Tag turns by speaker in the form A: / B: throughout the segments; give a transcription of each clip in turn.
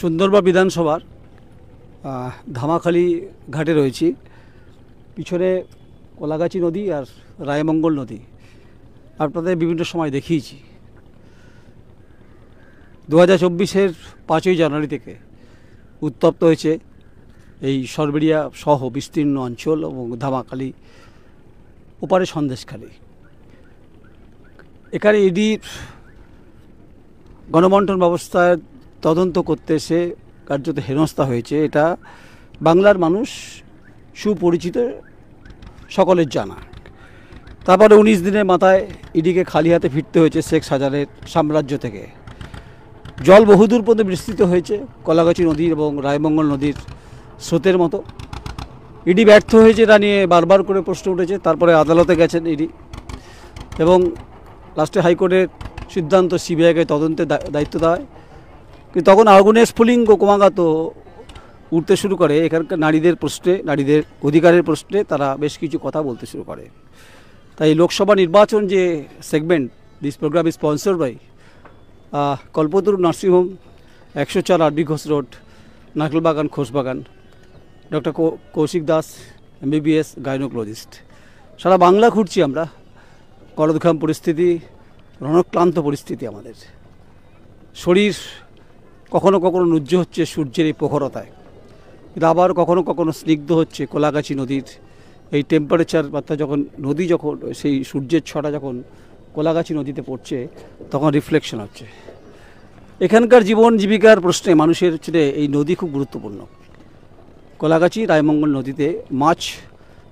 A: সুন্দরবন বিধানসভার ধামাখালি ঘাটে রয়েছি। পিছনে কোলাগাছি নদী আর রায়মঙ্গল নদী আপনাদের বিভিন্ন সময় দেখিয়েছি। 2024-এর 5ই জানুয়ারি থেকে উত্তপ্ত হয়েছে এই সরবেরিয়া সহ বিস্তীর্ণ অঞ্চল এবং ধামাখালি ওপারে সন্দেশখালি। এখানে ইডির গণবন্টন ব্যবস্থার তদন্ত করতে এসে কার্যত হেনস্থা হয়েছে, এটা বাংলার মানুষ সুপরিচিত, সকলের জানা। তারপরে 19 দিনের মাথায় ইডিকে খালি হাতে ফিরতে হয়েছে শেখ শাহজাহানের সাম্রাজ্য থেকে। জল বহুদূর পর্যন্ত বিস্তৃত হয়েছে কলাগাছি নদীর এবং রায়মঙ্গল নদীর স্রোতের মতো। ইডি ব্যর্থ হয়েছে, এটা নিয়ে বারবার করে প্রশ্ন উঠেছে। তারপরে আদালতে গেছেন ইডি এবং লাস্টে হাইকোর্টের সিদ্ধান্ত সিবিআইকে তদন্তের দায়িত্ব দেওয়া হয়। কিন্তু তখন আগুনের স্ফুলিঙ্গ ক্রমাগত উঠতে শুরু করে এখানকার নারীদের প্রশ্নে, নারীদের অধিকারের প্রশ্নে তারা বেশ কিছু কথা বলতে শুরু করে। তাই লোকসভা নির্বাচন যে segment, this program is sponsored by Kalpataru nursing home, 104 R B Ghosh road, Narkelbagan, Khosbagan, doctor Kaushik Das MBBS gynaecologist. সারা বাংলা ঘুরছি আমরা। করদঘাম পরিস্থিতি, রণক্লান্ত পরিস্থিতি আমাদের। শরীর কখনো কখনো নুজ্জ হচ্ছে সূর্যের এই প্রখরতায়, কিন্তু আবার কখনো কখনো স্নিগ্ধ হচ্ছে কোলাগাছি নদীর এই টেম্পারেচার। অর্থাৎ যখন নদী, যখন সেই সূর্যের ছটা যখন কোলাগাছি নদীতে পড়ছে তখন রিফ্লেকশন হচ্ছে। এখানকার জীবন জীবিকার প্রশ্নে মানুষের হচ্ছে এই নদী খুব গুরুত্বপূর্ণ। কোলাগাছি রায়মঙ্গল নদীতে মাছ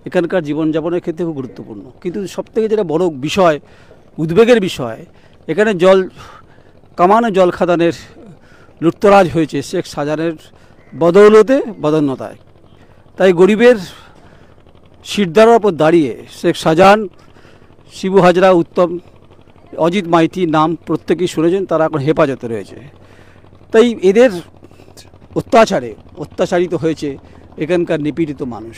A: এখানকার জীবনযাপনের ক্ষেত্রে খুব গুরুত্বপূর্ণ। কিন্তু সবথেকে যেটা বড় বিষয়, উদ্বেগের বিষয়, এখানে কামানো জল খাদানের লুটতরাজ হয়েছে শেখ শাহজাহানের বদৌলতে, বদন্যতায়। তাই গরিবের শিরদাঁড়ার ওপর দাঁড়িয়ে শেখ শাহজাহান, শিবু হাজরা, উত্তম, অজিত মাইতির নাম প্রত্যেকেই শুনেছেন, তারা এখন হেফাজতে রয়েছে। তাই এদের অত্যাচারিত হয়েছে এখানকার নিপীড়িত মানুষ।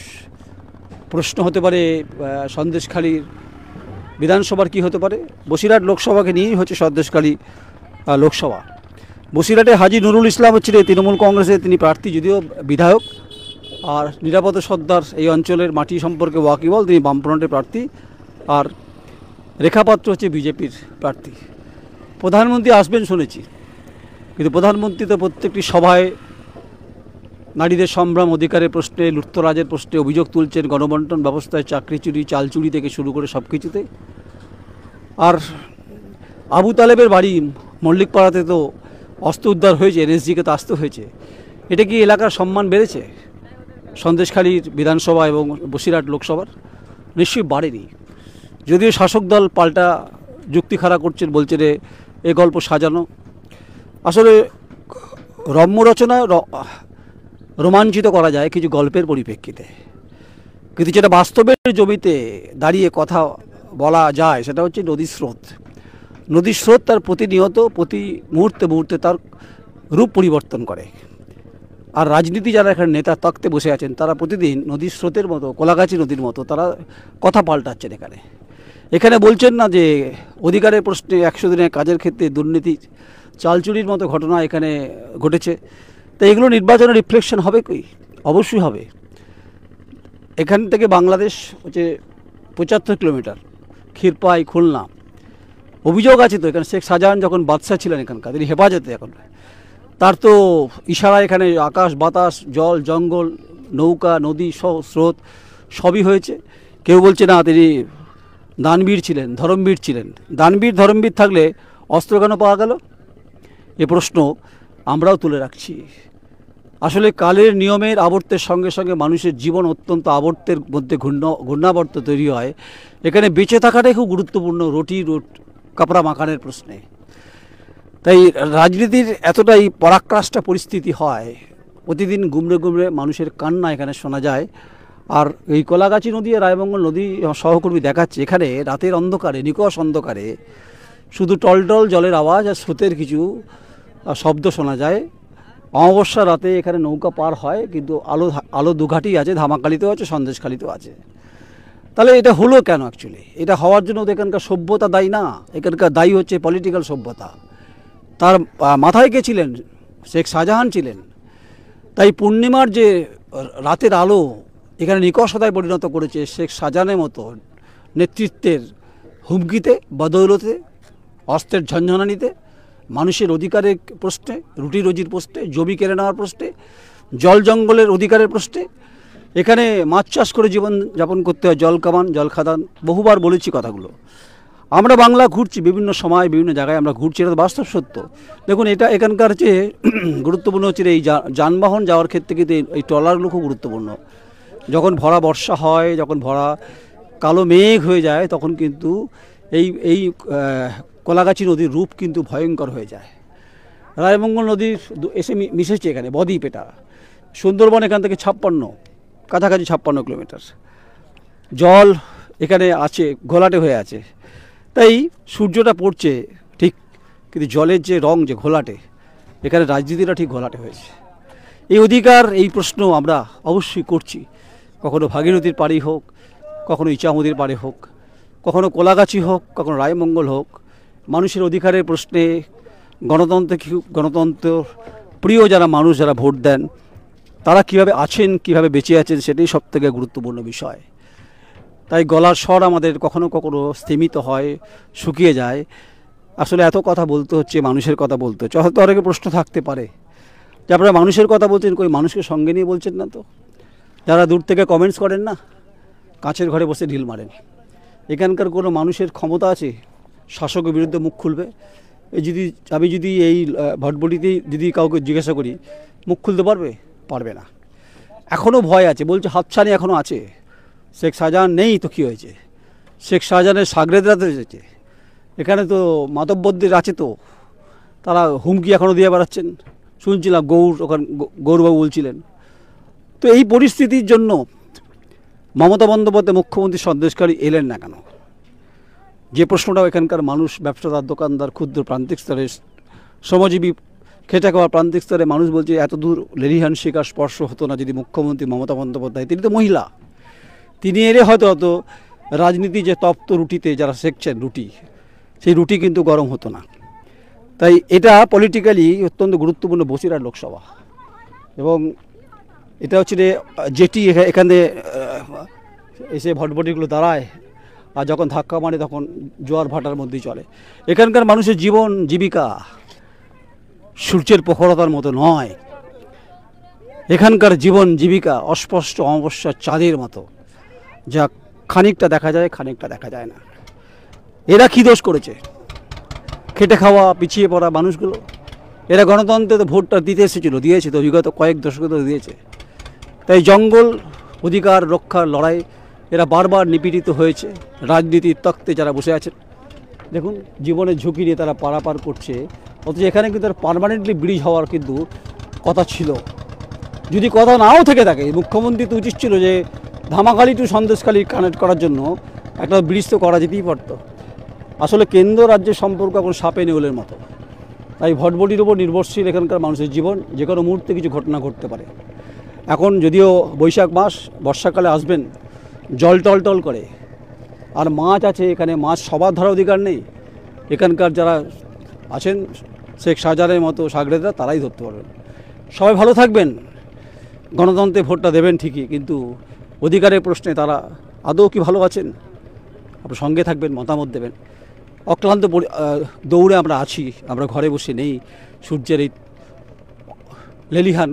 A: প্রশ্ন হতে পারে সন্দেশখালীর বিধানসভার কি হতে পারে। বসিরহাট লোকসভাকে নিয়েই হচ্ছে সন্দেশখালী লোকসভা। বসিরহাটে হাজী নুরুল ইসলাম হচ্ছিলেন তৃণমূল কংগ্রেসের, তিনি প্রার্থী, যদিও বিধায়ক। আর নিরাপদ সর্দার এই অঞ্চলের মাটি সম্পর্কে ওয়াকিবল, তিনি বামফ্রন্টের প্রার্থী। আর রেখাপাত্র হচ্ছে বিজেপির প্রার্থী। প্রধানমন্ত্রী আসবেন শুনেছি, কিন্তু প্রধানমন্ত্রী তো প্রত্যেকটি সভায় নারীদের সম্ভ্রম, অধিকারের প্রশ্নে, লুটতরাজের প্রশ্নে অভিযোগ তুলছেন। গণবন্টন ব্যবস্থায় চাকরি চুরি, চাল চুরি থেকে শুরু করে সব কিছুতে। আর আবু তালেবের বাড়ি মল্লিকপাড়াতে তো অস্ত্র উদ্ধার হয়েছে, NSGকে তো আসতে হয়েছে। এটা কি এলাকার সম্মান বেড়েছে সন্দেশখালীর বিধানসভা এবং বসিরহাট লোকসভার? নিশ্চয়ই বাড়েনি। যদিও শাসক দল পাল্টা যুক্তি খাড়া করছেন, বলছে রে এ গল্প সাজানো। আসলে রম্য রচনা রোমাঞ্চিত করা যায় কিছু গল্পের পরিপ্রেক্ষিতে, কিন্তু যেটা বাস্তবের জমিতে দাঁড়িয়ে কথা বলা যায় সেটা হচ্ছে নদীর স্রোত। নদীর স্রোত তার প্রতিনিয়ত, প্রতি মুহূর্তে মুহূর্তে তার রূপ পরিবর্তন করে। আর রাজনীতি যারা এখানে নেতা তক্তে বসে আছেন, তারা প্রতিদিন নদীর স্রোতের মতো, কোলাগাছি নদীর মতো তারা কথা পাল্টাচ্ছেন। এখানে বলছেন না যে অধিকারের প্রশ্নে 100 দিনের কাজের ক্ষেত্রে দুর্নীতি, চালচুরির মতো ঘটনা এখানে ঘটেছে। তো এগুলো নির্বাচনের রিফ্লেকশন হবে কি? অবশ্যই হবে। এখান থেকে বাংলাদেশ হচ্ছে 75 কিলোমিটার, ক্ষীরপাই, খুলনা। অভিযোগ আছে তো এখানে শেখ শাহজাহান যখন বাদশাহ ছিলেন এখানকার, তিনি হেফাজতে, এখন তার তো ইশারা এখানে আকাশ বাতাস, জল জঙ্গল, নৌকা, নদী, স্রোত সবই হয়েছে। কেউ বলছে না তিনি দানবীর ছিলেন, ধর্মবীর ছিলেন। দানবীর ধর্মবীর থাকলে অস্ত্র কেন পাওয়া গেল? এ প্রশ্ন আমরাও তুলে রাখছি। আসলে কালের নিয়মের আবর্তের সঙ্গে সঙ্গে মানুষের জীবন অত্যন্ত আবর্তের মধ্যে ঘূর্ণাবর্ত তৈরি হয়। এখানে বেঁচে থাকাটাই খুব গুরুত্বপূর্ণ, কাপড়া মাখানের প্রশ্নে। তাই রাজনীতির এতটাই পরাক্রান্ত পরিস্থিতি হয়, প্রতিদিন গুমড়ে গুমড়ে মানুষের কান্না এখানে শোনা যায়। আর এই কোলাগাছি নদী, রায়মঙ্গল নদী সহকর্মী দেখাচ্ছে, এখানে রাতের অন্ধকারে, নিকষ অন্ধকারে শুধু টলটল জলের আওয়াজ আর স্রোতের কিছু শব্দ শোনা যায়। অমাবস্যা রাতে এখানে নৌকা পার হয়, কিন্তু আলো দুঘাটি আছে, ধামাখালিতেও আছে, সন্দেশখালিতেও আছে। তাহলে এটা হলো কেন? অ্যাকচুয়ালি এটা হওয়ার জন্য তো এখানকার সভ্যতা দায়ী না, এখানকার দায়ী হচ্ছে পলিটিক্যাল সভ্যতা। তার মাথায় কে ছিলেন? শেখ শাহজাহান ছিলেন। তাই পূর্ণিমার যে রাতের আলো এখানে নিকষতায় পরিণত করেছে শেখ শাহজাহানের মতো নেতৃত্বের হুমকিতে, বদৌলতে, অস্ত্রের ঝঞ্ঝনানিতে, মানুষের অধিকারের প্রশ্নে, রুটি রুজির প্রশ্নে, জমি কেড়ে নেওয়ার প্রশ্নে, জল জঙ্গলের অধিকারের প্রশ্নে। এখানে মাছ চাষ করে জীবন যাপন করতে হয়, জল কামান, জল খাদান, বহুবার বলেছি কথাগুলো। আমরা বাংলা ঘুরছি, বিভিন্ন সময় বিভিন্ন জায়গায় আমরা ঘুরছি, এটা তো বাস্তব সত্য। দেখুন, এটা এখানকার যে গুরুত্বপূর্ণ হচ্ছে এই যানবাহন যাওয়ার ক্ষেত্রে কিন্তু এই ট্রলারগুলো খুব গুরুত্বপূর্ণ। যখন ভরা বর্ষা হয়, যখন ভরা কালো মেঘ হয়ে যায়, তখন কিন্তু এই এই কলাগাছি নদীর রূপ কিন্তু ভয়ঙ্কর হয়ে যায়। রায়মঙ্গল নদীর এসে মিশেছে এখানে বদ্বীপ। এটা সুন্দরবন এখান থেকে কাছাকাছি 56 কিলোমিটার। জল এখানে আছে, ঘোলাটে হয়ে আছে। তাই সূর্যটা পড়ছে ঠিক, কিন্তু জলের যে রং, যে ঘোলাটে, এখানে রাজনীতিটা ঠিক ঘোলাটে হয়েছে। এই অধিকার, এই প্রশ্ন আমরা অবশ্যই করছি। কখনো ভাগীরথীর পাড়ি হোক, কখনো ইচামতির পাড়ে হোক, কখনো কোলাগাছি হোক, কখনো রায়মঙ্গল হোক, মানুষের অধিকারের প্রশ্নে গণতন্ত্র প্রিয় যারা মানুষ, যারা ভোট দেন, তারা কীভাবে আছেন, কীভাবে বেঁচে আছেন, সেটাই সবথেকে গুরুত্বপূর্ণ বিষয়। তাই গলার স্বর আমাদের কখনো কখনো স্থিমিত হয়, শুকিয়ে যায়। আসলে এত কথা বলতে হচ্ছে, মানুষের কথা বলতে হচ্ছে। হয়তো অনেকে প্রশ্ন থাকতে পারে যে আপনারা মানুষের কথা বলছেন, কই মানুষকে সঙ্গে নিয়ে বলছেন না তো? যারা দূর থেকে কমেন্টস করেন না, কাঁচের ঘরে বসে ঢিল মারেন। এখানকার কোনো মানুষের ক্ষমতা আছে শাসকের বিরুদ্ধে মুখ খুলবে? আমি যদি এই ভটভটিতে যদি কাউকে জিজ্ঞাসা করি, মুখ খুলতে পারবে না। এখনও ভয় আছে, বলছে হাতছানি এখনও আছে। শেখ শাহজাহান নেই তো কী হয়েছে? শেখ শাহজাহানের সাগরেদরা তো এসেছে, এখানে তো মাতব্বরদের আছে, তো তারা হুমকি এখনও দিয়ে বেড়াচ্ছেন। শুনছিলাম গৌরবাবু বলছিলেন। তো এই পরিস্থিতির জন্য মমতা বন্দ্যোপাধ্যায় মুখ্যমন্ত্রী সন্দেশকারী এলেন না কেন? যে প্রশ্নটাও এখানকার মানুষ, ব্যবসাদার, দোকানদার, ক্ষুদ্র প্রান্তিক স্তরের শ্রমজীবী, খেটে খাওয়া প্রান্তিক স্তরে মানুষ বলছে এত দূর লেলিহান শিকার স্পর্শ হতো না যদি মুখ্যমন্ত্রী মমতা বন্দ্যোপাধ্যায়, তিনি তো মহিলা, তিনি এলে হয়তো রাজনীতি যে তপ্ত রুটিতে যারা সেকছেন রুটি, সেই রুটি কিন্তু গরম হতো না। তাই এটা পলিটিক্যালি অত্যন্ত গুরুত্বপূর্ণ বসিরহাট লোকসভা। এবং এটা হচ্ছে যেটি এখানে এসে ভটভটিগুলো দাঁড়ায়, আর যখন ধাক্কা মারে তখন জোয়ার ভাটার মধ্যেই চলে। এখানকার মানুষের জীবন জীবিকা সূর্যের প্রখরতার মতো নয়। এখানকার জীবন জীবিকা অস্পষ্ট অমাবস্যার চাঁদের মতো, যা খানিকটা দেখা যায়, খানিকটা দেখা যায় না। এরা কী দোষ করেছে? খেটে খাওয়া পিছিয়ে পড়া মানুষগুলো। এরা গণতন্ত্রে তো ভোটটা দিয়েছে তো বিগত কয়েক দশক ধরে দিয়েছে। তাই জঙ্গল অধিকার রক্ষার লড়াই এরা বারবার নিপীড়িত হয়েছে। রাজনীতির তত্ত্বে যারা বসে আছেন, দেখুন জীবনের ঝুঁকি নিয়ে তারা পারাপার করছে। অথচ এখানে কিন্তু তার পার্মানেন্টলি ব্রিজ হওয়ার কিন্তু কথা ছিল। যদি কথা নাও থেকে থাকে, মুখ্যমন্ত্রী তো উচিত ছিল যে ধামাখালি টু সন্দেশখালি কানেক্ট করার জন্য একটা ব্রিজ তো করা যেতেই পারত। আসলে কেন্দ্র রাজ্যের সম্পর্ক এখন সাপে নেউলের মতো। তাই ভটভটির উপর নির্ভরশীল এখানকার মানুষের জীবন, যে কোনো মুহূর্তে কিছু ঘটনা ঘটতে পারে। এখন যদিও বৈশাখ মাস, বর্ষাকালে আসবেন, জল টল করে, আর মাছ আছে এখানে, মাছ সবার ধরার অধিকার নেই। এখানকার যারা আছেন শেখ শাহজাহানের মতো সাগরেদরা, তারাই ধরতে পারবেন। সবাই ভালো থাকবেন, গণতন্ত্রে ভোটটা দেবেন ঠিকই, কিন্তু অধিকারের প্রশ্নে তারা আদৌ কি ভালো আছেন? আপনার সঙ্গে থাকবেন, মতামত দেবেন। অক্লান্ত দৌড়ে আমরা আছি, আমরা ঘরে বসে নেই। সূর্যের এই লেলিহান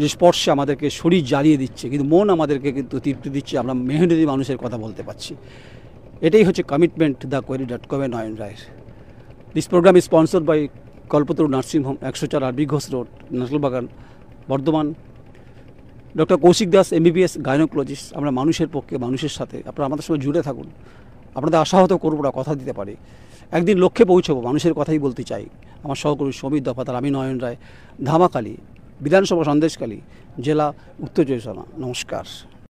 A: যে স্পর্শে আমাদেরকে শরীর জ্বালিয়ে দিচ্ছে, কিন্তু মন আমাদেরকে কিন্তু তৃপ্তি দিচ্ছে। আমরা মেহনতি মানুষের কথা বলতে পারছি। এটাই হচ্ছে কমিটমেন্ট thequery.com এ নয়ন রায়ের। This program is sponsored by Kalpataru nursing home, 104 R B Ghosh road, Nasalbagan, Bardhaman. Doctor Kaushik Das MBBS gynaecologist. আমরা মানুষের পক্ষে, মানুষের সাথে। আপনারা আমাদের সঙ্গে জুড়ে থাকুন। আপনাদের আশাহত করবো না, কথা দিতে পারি একদিন লক্ষ্যে পৌঁছবো। মানুষের কথাই বলতে চাই। আমার সহকর্মী সমীর দফাদার, আমি নয়ন রায়, ধামাখালি, বিধানসভা সন্দেশখালী, জেলা উত্তর চব্বিশ পরগনা। নমস্কার।